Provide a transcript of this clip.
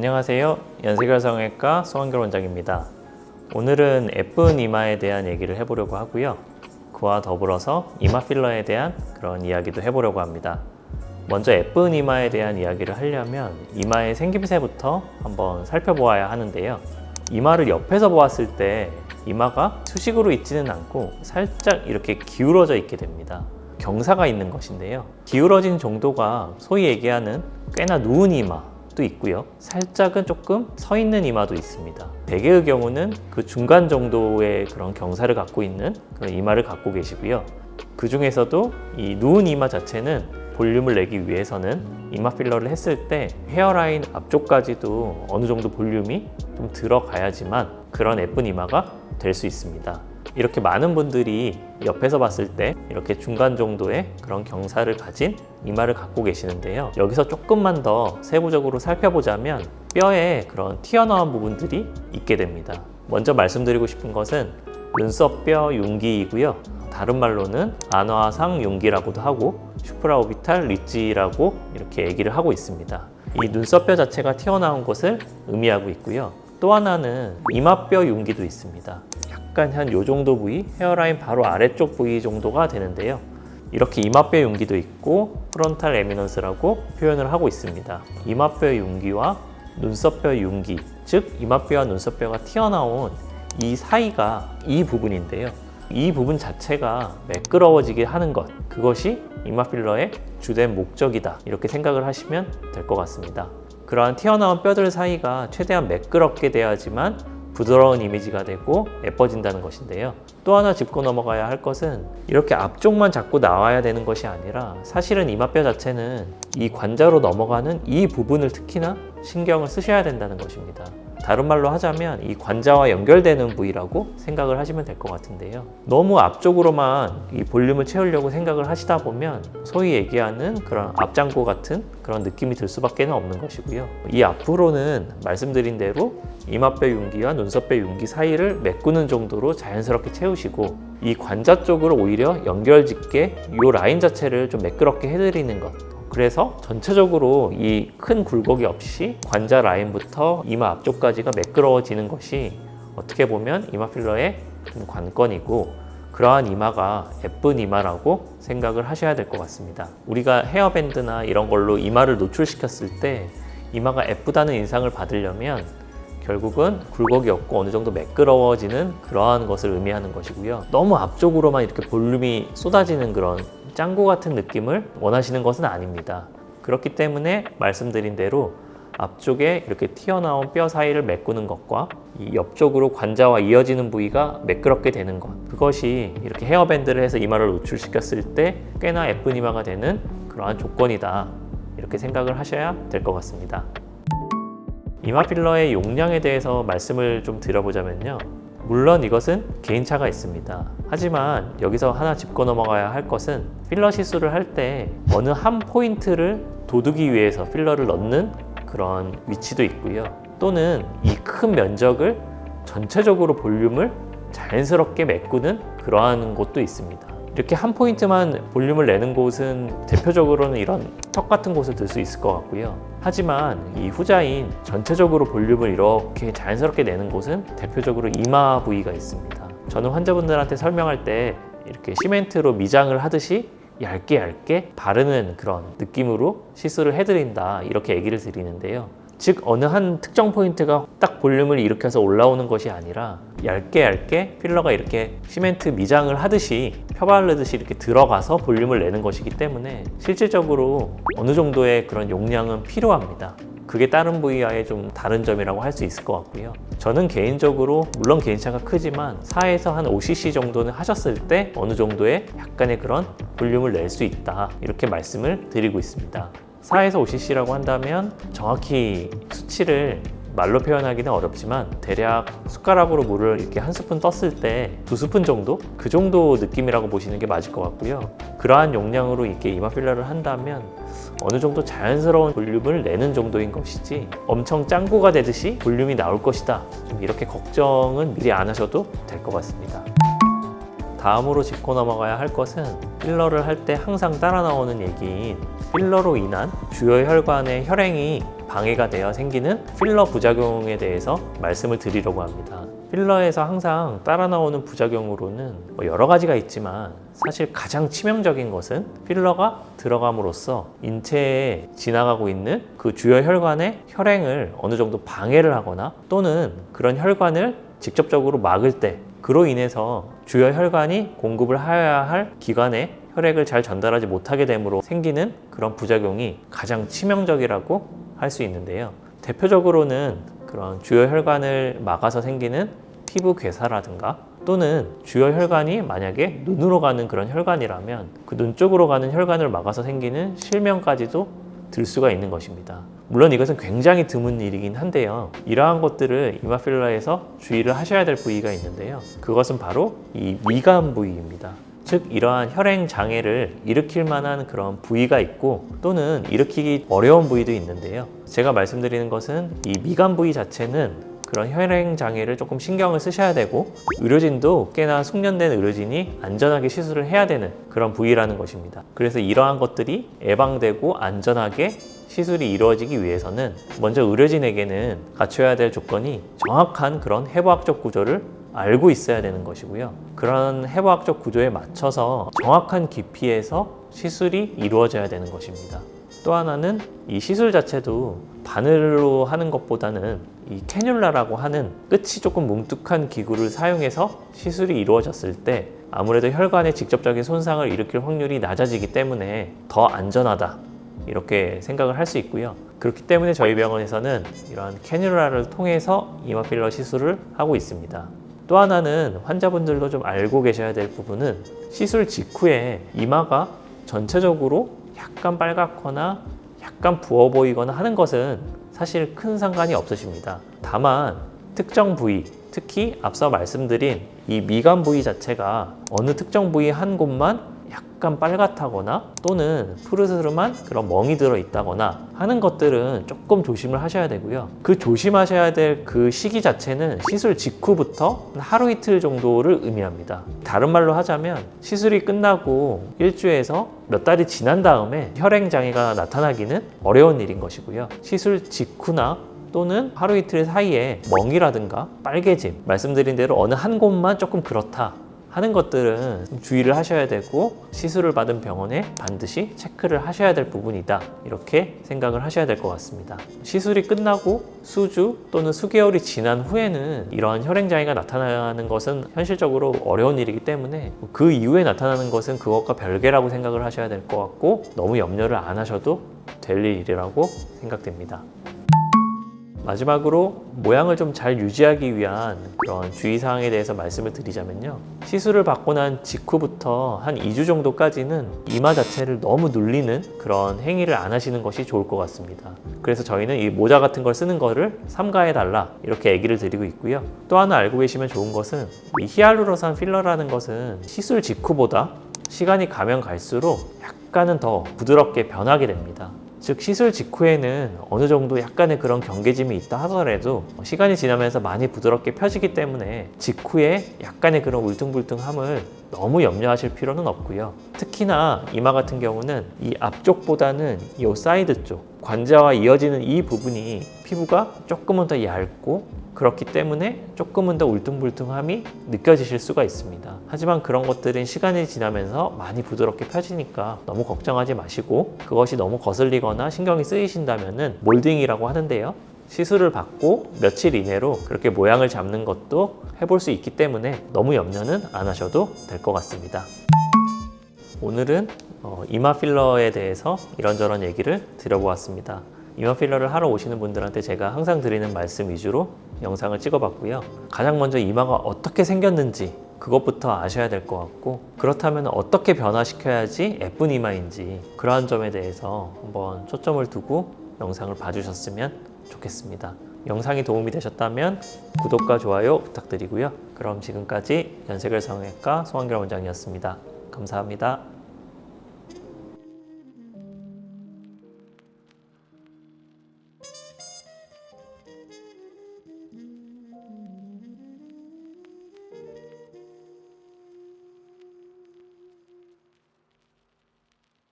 안녕하세요. 연세결성외과 송한결 원장입니다. 오늘은 예쁜 이마에 대한 얘기를 해보려고 하고요. 그와 더불어서 이마 필러에 대한 그런 이야기도 해보려고 합니다. 먼저 예쁜 이마에 대한 이야기를 하려면 이마의 생김새부터 한번 살펴보아야 하는데요. 이마를 옆에서 보았을 때 이마가 수직으로 있지는 않고 살짝 이렇게 기울어져 있게 됩니다. 경사가 있는 것인데요. 기울어진 정도가 소위 얘기하는 꽤나 누운 이마도 있고요. 살짝은 조금 서 있는 이마도 있습니다. 대개의 경우는 그 중간 정도의 그런 경사를 갖고 있는 그런 이마를 갖고 계시고요. 그 중에서도 이 누운 이마 자체는 볼륨을 내기 위해서는 이마 필러를 했을 때 헤어라인 앞쪽까지도 어느 정도 볼륨이 좀 들어가야지만 그런 예쁜 이마가 될 수 있습니다. 이렇게 많은 분들이 옆에서 봤을 때 이렇게 중간 정도의 그런 경사를 가진 이마를 갖고 계시는데요. 여기서 조금만 더 세부적으로 살펴보자면 뼈에 그런 튀어나온 부분들이 있게 됩니다. 먼저 말씀드리고 싶은 것은 눈썹뼈 융기이고요. 다른 말로는 안화상 융기라고도 하고 슈프라오비탈 리지라고 이렇게 얘기를 하고 있습니다. 이 눈썹뼈 자체가 튀어나온 것을 의미하고 있고요. 또 하나는 이마뼈 융기도 있습니다. 약간 한 요 정도 부위, 헤어라인 바로 아래쪽 부위 정도가 되는데요. 이렇게 이마뼈 융기도 있고 프론탈 에미넌스라고 표현을 하고 있습니다. 이마뼈 융기와 눈썹뼈 융기, 즉 이마뼈와 눈썹뼈가 튀어나온 이 사이가 이 부분인데요. 이 부분 자체가 매끄러워지게 하는 것, 그것이 이마 필러의 주된 목적이다, 이렇게 생각을 하시면 될 것 같습니다. 그러한 튀어나온 뼈들 사이가 최대한 매끄럽게 돼야지만 부드러운 이미지가 되고 예뻐진다는 것인데요. 또 하나 짚고 넘어가야 할 것은 이렇게 앞쪽만 자꾸 나와야 되는 것이 아니라 사실은 이마뼈 자체는 이 관자로 넘어가는 이 부분을 특히나 신경을 쓰셔야 된다는 것입니다. 다른 말로 하자면 이 관자와 연결되는 부위라고 생각을 하시면 될 것 같은데요. 너무 앞쪽으로만 이 볼륨을 채우려고 생각을 하시다 보면 소위 얘기하는 그런 앞장구 같은 그런 느낌이 들 수밖에 없는 것이고요. 이 앞으로는 말씀드린 대로 이마뼈 융기와 눈썹뼈 융기 사이를 메꾸는 정도로 자연스럽게 채우시고 이 관자 쪽으로 오히려 연결짓게 이 라인 자체를 좀 매끄럽게 해드리는 것, 그래서 전체적으로 이 큰 굴곡이 없이 관자 라인부터 이마 앞쪽까지가 매끄러워지는 것이 어떻게 보면 이마 필러의 관건이고 그러한 이마가 예쁜 이마라고 생각을 하셔야 될 것 같습니다. 우리가 헤어밴드나 이런 걸로 이마를 노출시켰을 때 이마가 예쁘다는 인상을 받으려면 결국은 굴곡이 없고 어느 정도 매끄러워지는 그러한 것을 의미하는 것이고요. 너무 앞쪽으로만 이렇게 볼륨이 쏟아지는 그런 짱구 같은 느낌을 원하시는 것은 아닙니다. 그렇기 때문에 말씀드린 대로 앞쪽에 이렇게 튀어나온 뼈 사이를 메꾸는 것과 이 옆쪽으로 관자와 이어지는 부위가 매끄럽게 되는 것, 그것이 이렇게 헤어밴드를 해서 이마를 노출시켰을 때 꽤나 예쁜 이마가 되는 그러한 조건이다, 이렇게 생각을 하셔야 될 것 같습니다. 이마 필러의 용량에 대해서 말씀을 좀 드려보자면요. 물론 이것은 개인차가 있습니다. 하지만 여기서 하나 짚고 넘어가야 할 것은 필러 시술을 할 때 어느 한 포인트를 돋우기 위해서 필러를 넣는 그런 위치도 있고요. 또는 이 큰 면적을 전체적으로 볼륨을 자연스럽게 메꾸는 그러한 곳도 있습니다. 이렇게 한 포인트만 볼륨을 내는 곳은 대표적으로는 이런 턱 같은 곳을 들 수 있을 것 같고요. 하지만 이 후자인 전체적으로 볼륨을 이렇게 자연스럽게 내는 곳은 대표적으로 이마 부위가 있습니다. 저는 환자분들한테 설명할 때 이렇게 시멘트로 미장을 하듯이 얇게 바르는 그런 느낌으로 시술을 해드린다, 이렇게 얘기를 드리는데요. 즉 어느 한 특정 포인트가 딱 볼륨을 일으켜서 올라오는 것이 아니라 얇게 필러가 이렇게 시멘트 미장을 하듯이 펴바르듯이 이렇게 들어가서 볼륨을 내는 것이기 때문에 실질적으로 어느 정도의 그런 용량은 필요합니다. 그게 다른 부위와의 좀 다른 점이라고 할 수 있을 것 같고요. 저는 개인적으로 물론 개인차가 크지만 4에서 한 5cc 정도는 하셨을 때 어느 정도의 약간의 그런 볼륨을 낼 수 있다, 이렇게 말씀을 드리고 있습니다. 4에서 5cc라고 한다면 정확히 수치를 말로 표현하기는 어렵지만 대략 숟가락으로 물을 이렇게 한 스푼 떴을 때 2스푼 정도? 그 정도 느낌이라고 보시는 게 맞을 것 같고요. 그러한 용량으로 이렇게 이마 필러를 한다면 어느 정도 자연스러운 볼륨을 내는 정도인 것이지 엄청 짱구가 되듯이 볼륨이 나올 것이다, 이렇게 걱정은 미리 안 하셔도 될 것 같습니다. 다음으로 짚고 넘어가야 할 것은 필러를 할 때 항상 따라 나오는 얘기인 필러로 인한 주요 혈관의 혈행이 방해가 되어 생기는 필러 부작용에 대해서 말씀을 드리려고 합니다. 필러에서 항상 따라 나오는 부작용으로는 여러 가지가 있지만 사실 가장 치명적인 것은 필러가 들어감으로써 인체에 지나가고 있는 그 주요 혈관의 혈행을 어느 정도 방해를 하거나 또는 그런 혈관을 직접적으로 막을 때 그로 인해서 주요 혈관이 공급을 해야 할 기관에 혈액을 잘 전달하지 못하게 됨으로 생기는 그런 부작용이 가장 치명적이라고 할 수 있는데요. 대표적으로는 그런 주요 혈관을 막아서 생기는 피부 괴사라든가 또는 주요 혈관이 만약에 눈으로 가는 그런 혈관이라면 그 눈 쪽으로 가는 혈관을 막아서 생기는 실명까지도 들 수가 있는 것입니다. 물론 이것은 굉장히 드문 일이긴 한데요. 이러한 것들을 이마 필러에서 주의를 하셔야 될 부위가 있는데요. 그것은 바로 이 미간 부위입니다. 즉 이러한 혈행 장애를 일으킬 만한 그런 부위가 있고 또는 일으키기 어려운 부위도 있는데요. 제가 말씀드리는 것은 이 미간 부위 자체는 그런 혈행 장애를 조금 신경을 쓰셔야 되고 의료진도 꽤나 숙련된 의료진이 안전하게 시술을 해야 되는 그런 부위라는 것입니다. 그래서 이러한 것들이 예방되고 안전하게 시술이 이루어지기 위해서는 먼저 의료진에게는 갖춰야 될 조건이 정확한 그런 해부학적 구조를 알고 있어야 되는 것이고요. 그런 해부학적 구조에 맞춰서 정확한 깊이에서 시술이 이루어져야 되는 것입니다. 또 하나는 이 시술 자체도 바늘로 하는 것보다는 이 캐뉼라라고 하는 끝이 조금 뭉툭한 기구를 사용해서 시술이 이루어졌을 때 아무래도 혈관에 직접적인 손상을 일으킬 확률이 낮아지기 때문에 더 안전하다 이렇게 생각을 할 수 있고요. 그렇기 때문에 저희 병원에서는 이러한 캐뉼라를 통해서 이마 필러 시술을 하고 있습니다. 또 하나는 환자분들도 좀 알고 계셔야 될 부분은 시술 직후에 이마가 전체적으로 약간 빨갛거나 약간 부어 보이거나 하는 것은 사실 큰 상관이 없으십니다. 다만 특정 부위, 특히 앞서 말씀드린 이 미간 부위 자체가 어느 특정 부위 한 곳만 약간 빨갛다거나 또는 푸르스름한 그런 멍이 들어 있다거나 하는 것들은 조금 조심을 하셔야 되고요. 그 조심하셔야 될 그 시기 자체는 시술 직후부터 하루 이틀 정도를 의미합니다. 다른 말로 하자면 시술이 끝나고 일주에서 몇 달이 지난 다음에 혈행 장애가 나타나기는 어려운 일인 것이고요. 시술 직후나 또는 하루 이틀 사이에 멍이라든가 빨개짐, 말씀드린 대로 어느 한 곳만 조금 그렇다 하는 것들은 주의를 하셔야 되고 시술을 받은 병원에 반드시 체크를 하셔야 될 부분이다 이렇게 생각을 하셔야 될 것 같습니다. 시술이 끝나고 수주 또는 수개월이 지난 후에는 이러한 혈행장애가 나타나는 것은 현실적으로 어려운 일이기 때문에 그 이후에 나타나는 것은 그것과 별개라고 생각을 하셔야 될 것 같고 너무 염려를 안 하셔도 될 일이라고 생각됩니다. 마지막으로 모양을 좀 잘 유지하기 위한 그런 주의사항에 대해서 말씀을 드리자면요. 시술을 받고 난 직후부터 한 2주 정도까지는 이마 자체를 너무 눌리는 그런 행위를 안 하시는 것이 좋을 것 같습니다. 그래서 저희는 이 모자 같은 걸 쓰는 거를 삼가해달라 이렇게 얘기를 드리고 있고요. 또 하나 알고 계시면 좋은 것은 이 히알루론산 필러라는 것은 시술 직후보다 시간이 가면 갈수록 약간은 더 부드럽게 변하게 됩니다. 즉 시술 직후에는 어느 정도 약간의 그런 경계짐이 있다 하더라도 시간이 지나면서 많이 부드럽게 펴지기 때문에 직후에 약간의 그런 울퉁불퉁함을 너무 염려하실 필요는 없고요. 특히나 이마 같은 경우는 이 앞쪽보다는 이 사이드 쪽 관자와 이어지는 이 부분이 피부가 조금은 더 얇고 그렇기 때문에 조금은 더 울퉁불퉁함이 느껴지실 수가 있습니다. 하지만 그런 것들은 시간이 지나면서 많이 부드럽게 펴지니까 너무 걱정하지 마시고 그것이 너무 거슬리거나 신경이 쓰이신다면 몰딩이라고 하는데요. 시술을 받고 며칠 이내로 그렇게 모양을 잡는 것도 해볼 수 있기 때문에 너무 염려는 안 하셔도 될 것 같습니다. 오늘은 이마 필러에 대해서 이런저런 얘기를 드려보았습니다. 이마 필러를 하러 오시는 분들한테 제가 항상 드리는 말씀 위주로 영상을 찍어봤고요. 가장 먼저 이마가 어떻게 생겼는지 그것부터 아셔야 될 것 같고 그렇다면 어떻게 변화시켜야지 예쁜 이마인지 그러한 점에 대해서 한번 초점을 두고 영상을 봐주셨으면 좋겠습니다. 영상이 도움이 되셨다면 구독과 좋아요 부탁드리고요. 그럼 지금까지 연세결 성형외과 송한결 원장이었습니다. 감사합니다.